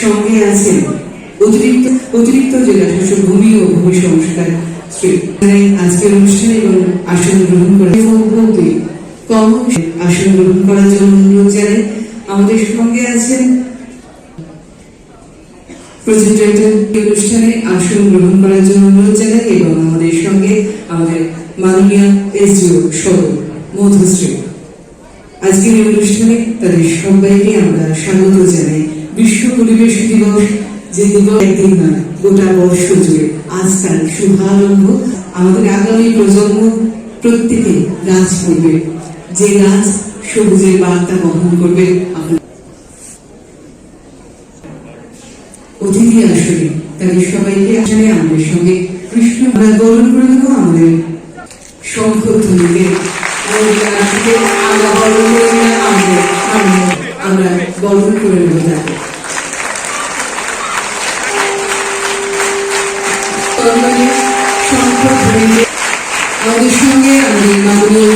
সঙ্গে আছেন অতিরিক্ত জেলা শাসক ভূমি ও ভূমি সংস্কার শ্রী আজকের অনুষ্ঠানে এবং আসন গ্রহণ করে আসন গ্রহণ করার জন্য অনুরোধ জানাই। আমাদের সঙ্গে আছেন অনুষ্ঠানে আসন গ্রহণ করার জন্য অনুরোধ জানাই এবং আমাদের সঙ্গে আমাদের মাননীয় এসডিও সদর মধুশ্রী। আজকের এই অনুষ্ঠানে তাদের সবাইকে আমরা স্বাগত জানাই। বিশ্ব পরিবেশ দিবস যে দিবস একদিন নয়, গোটা বর্ষ জুড়ে আজ তার শুভারম্ভ। আমাদের আগামী প্রজন্ম প্রত্যেকে গাছ করবে, যে গাছ সবুজের বার্তা বহন করবে। অতিথি আসলে তাদের সবাইকে আসলে আমাদের সঙ্গে কৃষ্ণ আমরা বরণ করে দেবো। আমাদের শঙ্খধ্বনিতে আমরা বরণ করে নেব তাকে। আমাদের সঙ্গে আমাদের মাননীয়